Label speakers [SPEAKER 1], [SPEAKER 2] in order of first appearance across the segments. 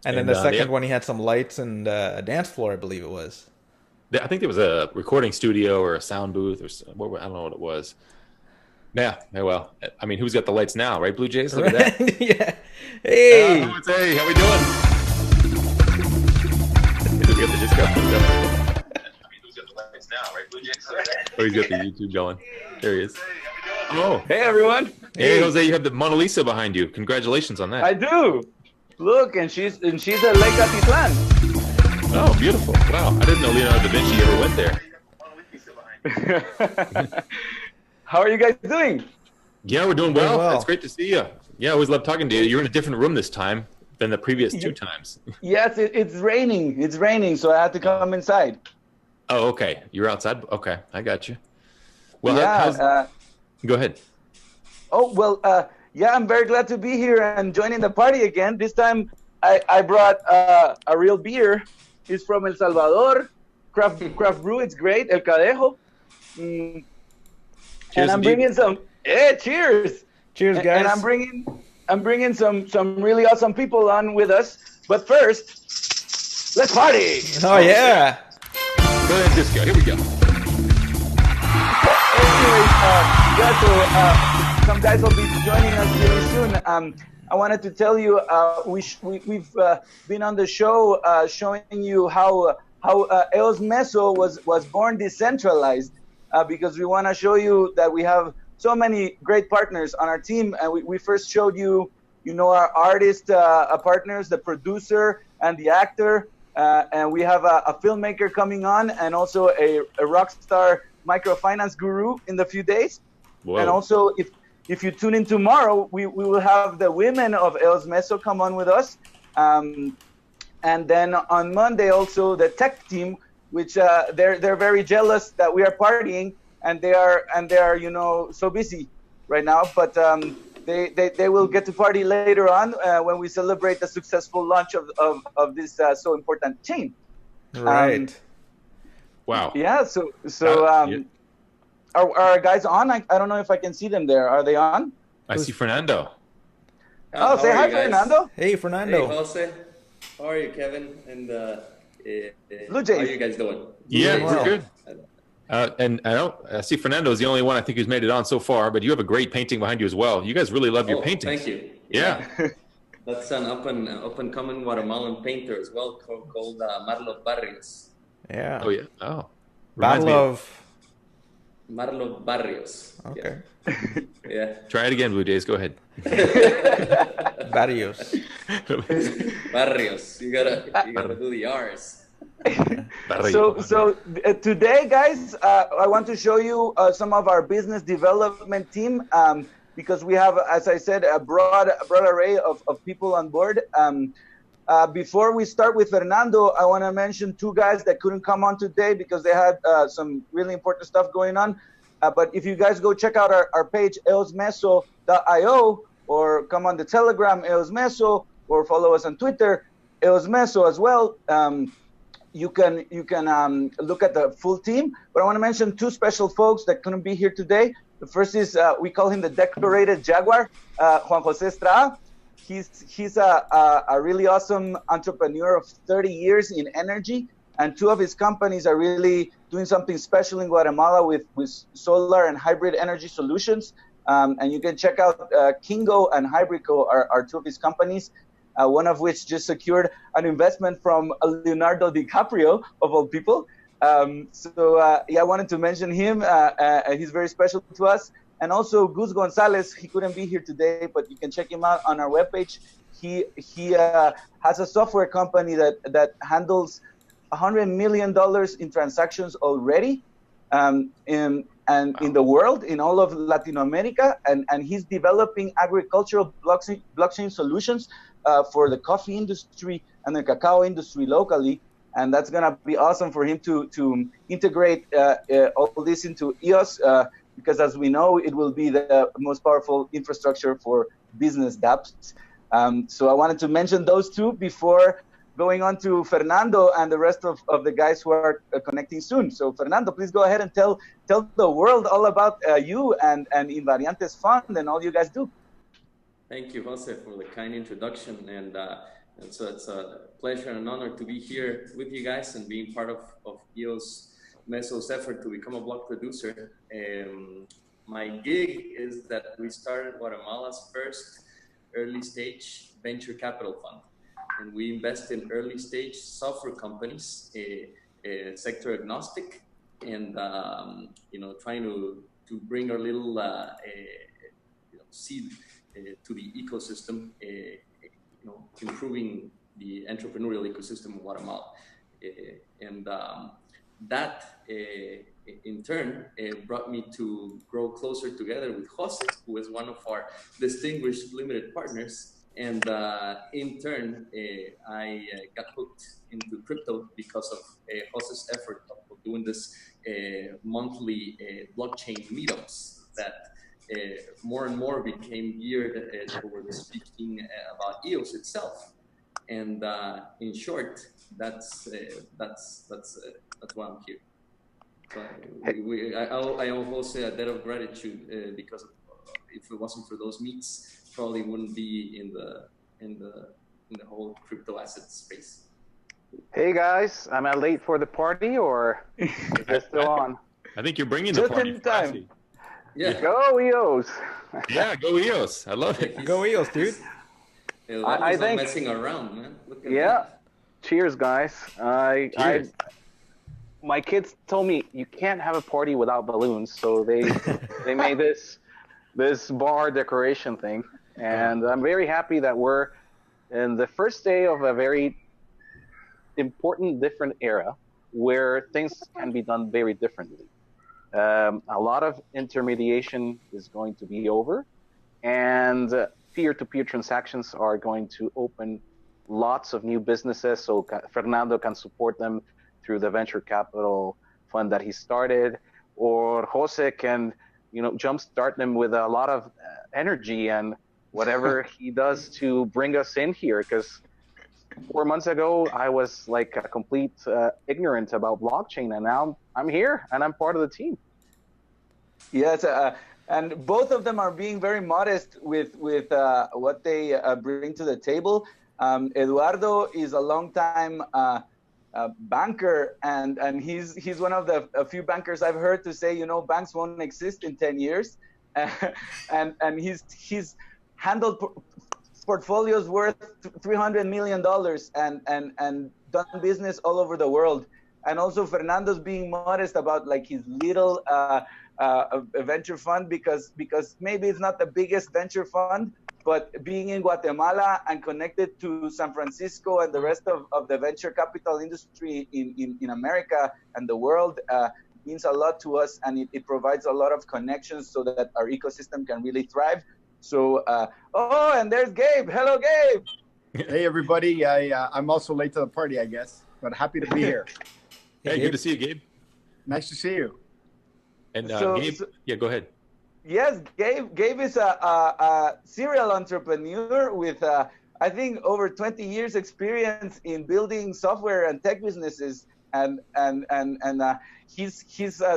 [SPEAKER 1] And then the second
[SPEAKER 2] They
[SPEAKER 1] one, he had some lights and a dance floor, I believe it was.
[SPEAKER 2] I think there was a recording studio or a sound booth I don't know what it was. Yeah, yeah, well, I mean, who's got the lights now, right? Blue Jays, look at that.
[SPEAKER 1] Right? Yeah. Hey.
[SPEAKER 2] Hey, how we doing? Who's got the disco? I mean, who's got the lights now, right? Blue Jays. Oh, he's got the YouTube going. There he is. Oh,
[SPEAKER 3] Hey everyone!
[SPEAKER 2] hey, Jose, you have the Mona Lisa behind you. Congratulations on
[SPEAKER 3] I
[SPEAKER 2] that.
[SPEAKER 3] do. Look, and she's a Lake Atitlan.
[SPEAKER 2] Oh, beautiful. Wow, I didn't know Leonardo da Vinci ever went there.
[SPEAKER 3] How are you guys doing?
[SPEAKER 2] Yeah, we're doing
[SPEAKER 1] Doing
[SPEAKER 2] well.
[SPEAKER 1] well.
[SPEAKER 2] It's great to see you. Yeah, I always love talking to you. You're in a different room this time than the previous two times.
[SPEAKER 3] Yes, it's raining. It's raining, so I had to come inside.
[SPEAKER 2] Oh, okay. You're outside. Okay, I got you. Well,
[SPEAKER 3] Yeah.
[SPEAKER 2] Go ahead.
[SPEAKER 3] Yeah, I'm very glad to be here and joining the party again. This time I brought a real beer. It's from El Salvador, craft brew. It's great, El Cadejo. Mm,
[SPEAKER 2] Cheers,
[SPEAKER 3] and I'm
[SPEAKER 2] indeed.
[SPEAKER 3] bringing some. Hey, cheers!
[SPEAKER 1] Cheers, guys.
[SPEAKER 3] And I'm bringing some really awesome people on with us. But first, let's party.
[SPEAKER 1] Oh, yeah.
[SPEAKER 2] Go ahead, disco. Here we go.
[SPEAKER 3] Anyways, yeah, so some guys will be joining us really soon. I wanted to tell you we've been on the show showing you how EosMeso was born decentralized because we want to show you that we have so many great partners on our team, and we first showed you our artist partners, the producer and the actor, and we have a filmmaker coming on, and also a rock star microfinance guru in the few days.
[SPEAKER 2] Whoa.
[SPEAKER 3] And also, if you tune in tomorrow, we will have the women of EosMeso come on with us. And then on Monday, also the tech team, which they're very jealous that we are partying, and they are so busy right now. But they will get to party later on when we celebrate the successful launch of this so important chain.
[SPEAKER 1] Right.
[SPEAKER 2] Wow.
[SPEAKER 3] Yeah. So
[SPEAKER 2] Yeah.
[SPEAKER 3] Are our guys on? I don't know if I can see them there. Are they on?
[SPEAKER 2] I see Fernando.
[SPEAKER 3] Oh, say hi, Fernando.
[SPEAKER 1] Hey,
[SPEAKER 4] Hey,
[SPEAKER 1] Fernando.
[SPEAKER 4] Jose. How are you, Kevin? And
[SPEAKER 3] Blue
[SPEAKER 4] how
[SPEAKER 3] Jays.
[SPEAKER 4] are you guys doing?
[SPEAKER 2] Yeah,
[SPEAKER 1] Doing
[SPEAKER 2] we're
[SPEAKER 1] well.
[SPEAKER 2] good. And I see Fernando is the only one I think who's made it on so far, but you have a great painting behind you as well. You guys really love your
[SPEAKER 4] Oh,
[SPEAKER 2] paintings.
[SPEAKER 4] thank you.
[SPEAKER 2] Yeah.
[SPEAKER 4] That's an up and coming Guatemalan painter as well called Marlo Barrios.
[SPEAKER 1] Yeah.
[SPEAKER 2] Oh, yeah. Oh. Reminds
[SPEAKER 1] Battle
[SPEAKER 2] me
[SPEAKER 1] of.
[SPEAKER 4] Marlo Barrios.
[SPEAKER 1] Okay.
[SPEAKER 4] Yeah.
[SPEAKER 2] Try it again, Blue Jays. Go ahead.
[SPEAKER 1] Barrios.
[SPEAKER 4] Barrios. You gotta do the R's.
[SPEAKER 3] So today, guys, I want to show you some of our business development team because we have, as I said, a broad array of people on board. Before we start with Fernando, I want to mention two guys that couldn't come on today because they had some really important stuff going on. But if you guys go check out our page, eosmeso.io, or come on the Telegram, EosMeso, or follow us on Twitter, EosMeso as well. You can look at the full team. But I want to mention two special folks that couldn't be here today. The first is, we call him the decorated Jaguar, Juan Jose Estrada. He's a really awesome entrepreneur of 30 years in energy, and two of his companies are really doing something special in Guatemala with solar and hybrid energy solutions. And you can check out Kingo and Hybrico are two of his companies, one of which just secured an investment from Leonardo DiCaprio, of all people. I wanted to mention him. He's very special to us. And also Gus Gonzalez, he couldn't be here today, but you can check him out on our webpage. He has a software company that handles $100 million in transactions already in the world, in all of Latin America. And he's developing agricultural blockchain solutions for the coffee industry and the cacao industry locally. And that's going to be awesome for him to integrate all this into EOS, because as we know, it will be the most powerful infrastructure for business dApps. So I wanted to mention those two before going on to Fernando and the rest of the guys who are connecting soon. So Fernando, please go ahead and tell the world all about you and Invariantes Fund and all you guys do.
[SPEAKER 4] Thank you, Jose, for the kind introduction. And It's a pleasure and an honor to be here with you guys and being part of EosMeso's effort to become a blog producer. My gig is that we started Guatemala's first early stage venture capital fund. And we invest in early stage software companies, sector agnostic, and trying to bring our little seed to the ecosystem, improving the entrepreneurial ecosystem in Guatemala. And that in turn brought me to grow closer together with Jose, who is one of our distinguished limited partners. And in turn, I got hooked into crypto because of Jose's effort of doing this monthly blockchain meetups that more and more became geared towards speaking about EOS itself. And in short, that's why I'm here. So I owe Jose a debt of gratitude because if it wasn't for those meets, probably wouldn't be in the whole crypto asset space.
[SPEAKER 5] Hey guys, am I late for the party or is it still on?
[SPEAKER 2] I think you're bringing the
[SPEAKER 3] Just
[SPEAKER 2] party.
[SPEAKER 3] in time.
[SPEAKER 4] Yeah.
[SPEAKER 5] Go EOS!
[SPEAKER 2] Yeah, go EOS. I love it.
[SPEAKER 1] Go Eels, dude.
[SPEAKER 4] I
[SPEAKER 5] think
[SPEAKER 4] not messing around, man. Look at
[SPEAKER 5] yeah.
[SPEAKER 4] that.
[SPEAKER 5] Cheers, guys.
[SPEAKER 2] Cheers.
[SPEAKER 5] My kids told me you can't have a party without balloons, so they made this bar decoration thing, and I'm very happy that we're in the first day of a very important, different era where things can be done very differently. A lot of intermediation is going to be over, and peer-to-peer transactions are going to open lots of new businesses. So Fernando can support them through the venture capital fund that he started, or Jose can, jumpstart them with a lot of energy and whatever he does to bring us in here. Because 4 months ago, I was like a complete ignorant about blockchain, and now I'm here and I'm part of the team.
[SPEAKER 3] Yes, and both of them are being very modest with what they bring to the table. Eduardo is a long-time banker, and he's one of the few bankers I've heard to say, banks won't exist in 10 years, and he's handled portfolios worth $300 million and done business all over the world. And also Fernando's being modest about like his little venture fund because maybe it's not the biggest venture fund, but being in Guatemala and connected to San Francisco and the rest of the venture capital industry in America and the world means a lot to us, and it provides a lot of connections so that our ecosystem can really thrive. So, and there's Gabe. Hello, Gabe.
[SPEAKER 6] Hey, everybody. I'm also late to the party, I guess, but happy to be here.
[SPEAKER 2] Hey, good to see you, Gabe.
[SPEAKER 6] Nice to see you.
[SPEAKER 2] And Gabe, yeah, go ahead.
[SPEAKER 3] Yes, Gabe is a serial entrepreneur with, I think, over 20 years experience in building software and tech businesses. And he's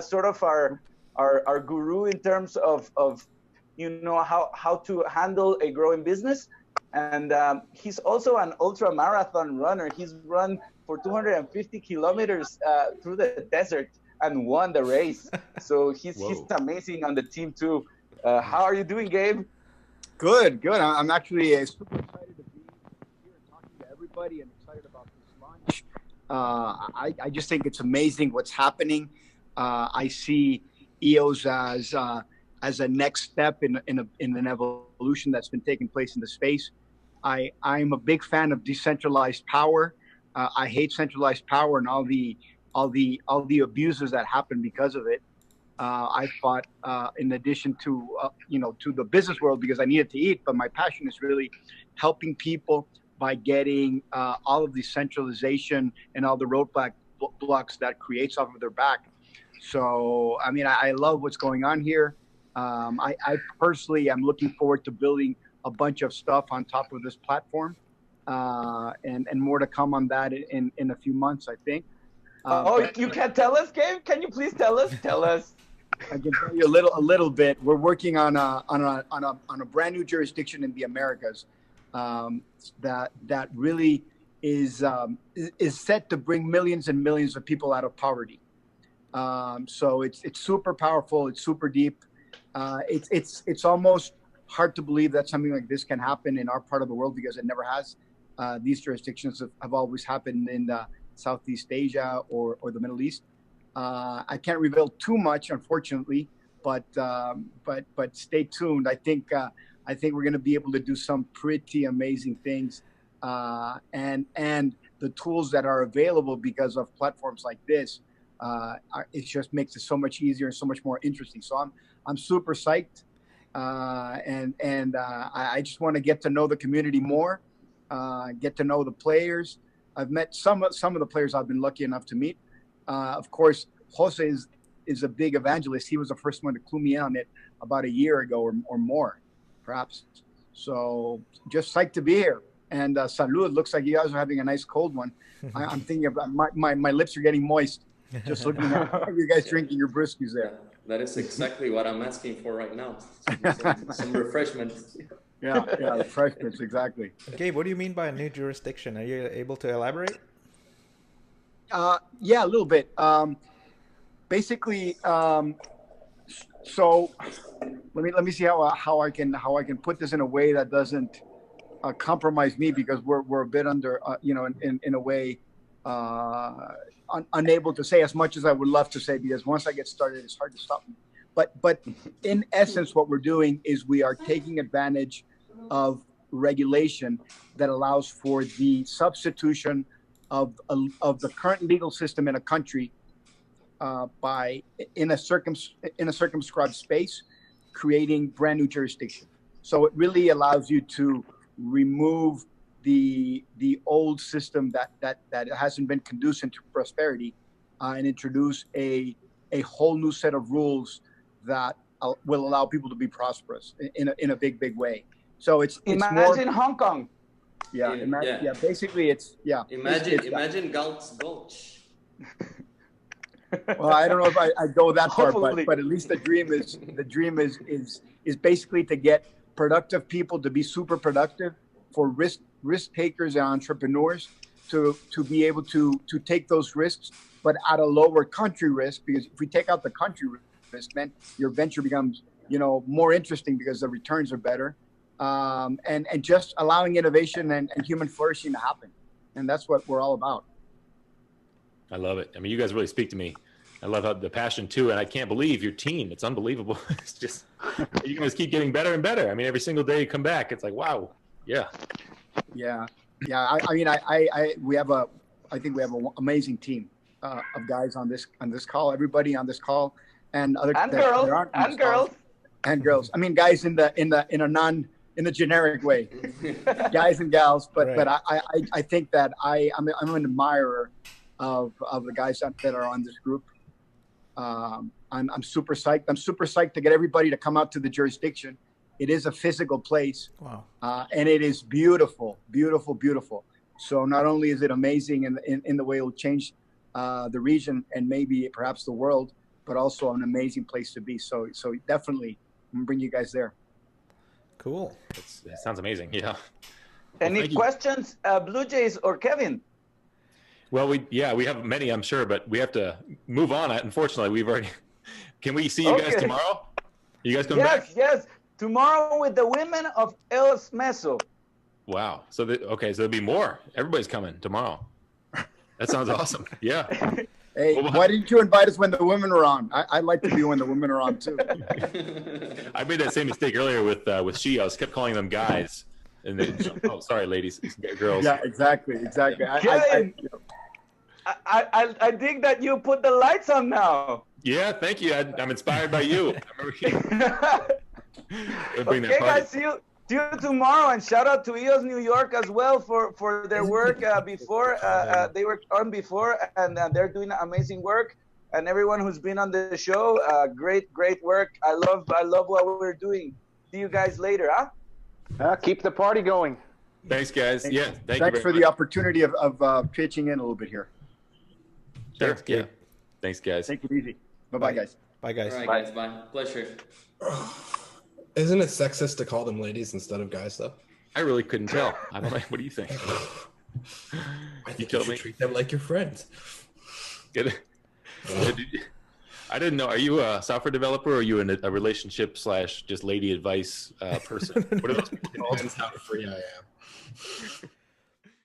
[SPEAKER 3] sort of our guru in terms of how to handle a growing business. And he's also an ultra marathon runner. He's run for 250 kilometers through the desert and won the race. So he's amazing on the team too. How are you doing, Gabe?
[SPEAKER 6] Good. I'm actually super excited to be here and talking to everybody and excited about this launch. I just think it's amazing what's happening. I see EOS as a next step in an evolution that's been taking place in the space. I'm a big fan of decentralized power. I hate centralized power and all the abuses that happen because of it. I fought in addition to to the business world because I needed to eat, but my passion is really helping people by getting all of the centralization and all the roadblocks that creates off of their back. So I mean, I love what's going on here. I personally am looking forward to building a bunch of stuff on top of this platform, and more to come on that in a few months, I think.
[SPEAKER 3] You can't tell us, Gabe? Can you please tell us? Tell us.
[SPEAKER 6] I can tell you a little bit. We're working on a brand new jurisdiction in the Americas, that really is set to bring millions and millions of people out of poverty. So it's super powerful. It's super deep. It's almost hard to believe that something like this can happen in our part of the world because it never has. These jurisdictions have always happened in Southeast Asia or the Middle East. I can't reveal too much, unfortunately, but stay tuned. I think we're going to be able to do some pretty amazing things, and the tools that are available because of platforms like this, it just makes it so much easier and so much more interesting. So I'm super psyched, and I just want to get to know the community more, get to know the players. I've met some of the players I've been lucky enough to meet. Of course, Jose is a big evangelist. He was the first one to clue me in on it about a year ago or more, perhaps. So just psyched to be here. And salud. Looks like you guys are having a nice cold one. I'm thinking about my lips are getting moist just looking at you guys drinking your brewskis there.
[SPEAKER 4] That is exactly what I'm asking for right now. Some refreshment.
[SPEAKER 6] Yeah, refreshments, exactly.
[SPEAKER 1] Gabe, what do you mean by a new jurisdiction? Are you able to elaborate?
[SPEAKER 6] Yeah, a little bit. Basically, so let me see how I can put this in a way that doesn't compromise me, because we're a bit under in a way unable to say as much as I would love to say, because once I get started, it's hard to stop me. But in essence, what we're doing is we are taking advantage of regulation that allows for the substitution of the current legal system in a country in a circumscribed space, creating brand new jurisdiction. So it really allows you to remove the old system that hasn't been conducive to prosperity, and introduce a whole new set of rules that will allow people to be prosperous in a big way. So it's
[SPEAKER 3] imagine
[SPEAKER 6] more,
[SPEAKER 3] Hong Kong.
[SPEAKER 6] Yeah, basically it's
[SPEAKER 4] Imagine Galt's Gulch.
[SPEAKER 6] Well, I don't know if I go that far,
[SPEAKER 3] Hopefully.
[SPEAKER 6] but at least the dream is basically to get productive people to be super productive, for risk takers and entrepreneurs to be able to take those risks, but at a lower country risk. Because if we take out the country risk, then your venture becomes more interesting because the returns are better, and just allowing innovation and human flourishing to happen. And that's what we're all about.
[SPEAKER 2] I love it. I mean, you guys really speak to me. I love how the passion too, and I can't believe your team. It's unbelievable. It's just, you guys keep getting better and better. I mean, every single day you come back, it's like, wow. Yeah.
[SPEAKER 6] I mean, we have I think we have an amazing team of guys on this call. Everybody on this call, and other
[SPEAKER 3] girls.
[SPEAKER 6] I mean, guys in a generic way, guys and gals. But
[SPEAKER 1] Right.
[SPEAKER 6] but I think that I'm an admirer of the guys that are on this group. I'm super psyched. I'm super psyched to get everybody to come out to the jurisdiction. It is a physical place.
[SPEAKER 1] Wow.
[SPEAKER 6] And it is beautiful, beautiful, beautiful. So not only is it amazing in the way it will change the region and maybe perhaps the world, but also an amazing place to be. So definitely, I'm gonna bring you guys there.
[SPEAKER 1] Cool.
[SPEAKER 2] It sounds amazing. Yeah.
[SPEAKER 3] Any
[SPEAKER 2] thank you.
[SPEAKER 3] questions, Blue Jays or Kevin?
[SPEAKER 2] Well, we have many, I'm sure, but we have to move on. Unfortunately, we've already. Can we see you guys
[SPEAKER 3] Okay.
[SPEAKER 2] tomorrow? You guys come back?
[SPEAKER 3] Yes. Tomorrow with the women of EosMeso.
[SPEAKER 2] Wow. So there'll be more. Everybody's coming tomorrow. That sounds awesome. Yeah.
[SPEAKER 6] Hey, why didn't you invite us when the women are on? I'd like to be when the women are on too.
[SPEAKER 2] I made that same mistake earlier with She. I kept calling them guys, and oh, sorry, ladies, girls.
[SPEAKER 6] Yeah, exactly.
[SPEAKER 3] Kevin, I dig that you put the lights on now.
[SPEAKER 2] Yeah, thank you. I'm inspired by you.
[SPEAKER 3] Okay, guys, see you tomorrow, and shout out to EOS New York as well for their work before. They were on before, and they're doing amazing work. And everyone who's been on the show, great work. I love what we're doing. See you guys later, huh?
[SPEAKER 5] Keep the party going.
[SPEAKER 2] Thanks, guys. Yeah, thank you
[SPEAKER 6] Thanks
[SPEAKER 2] very
[SPEAKER 6] for
[SPEAKER 2] much.
[SPEAKER 6] the opportunity of pitching in a little bit here.
[SPEAKER 2] Sure.
[SPEAKER 1] Thanks,
[SPEAKER 2] Yeah.
[SPEAKER 1] Gabe.
[SPEAKER 2] Thanks, guys.
[SPEAKER 6] Take it easy. Bye-bye, guys.
[SPEAKER 1] Bye, guys.
[SPEAKER 4] All right, guys. Bye. Pleasure.
[SPEAKER 7] Isn't it sexist to call them ladies instead of guys, though?
[SPEAKER 2] I really couldn't tell. I don't know. What do you think?
[SPEAKER 7] I think you should treat them like your friends.
[SPEAKER 2] Get it? I didn't know. Are you a software developer or are you in a relationship / just lady advice person? What are those?
[SPEAKER 7] Depends how free I am.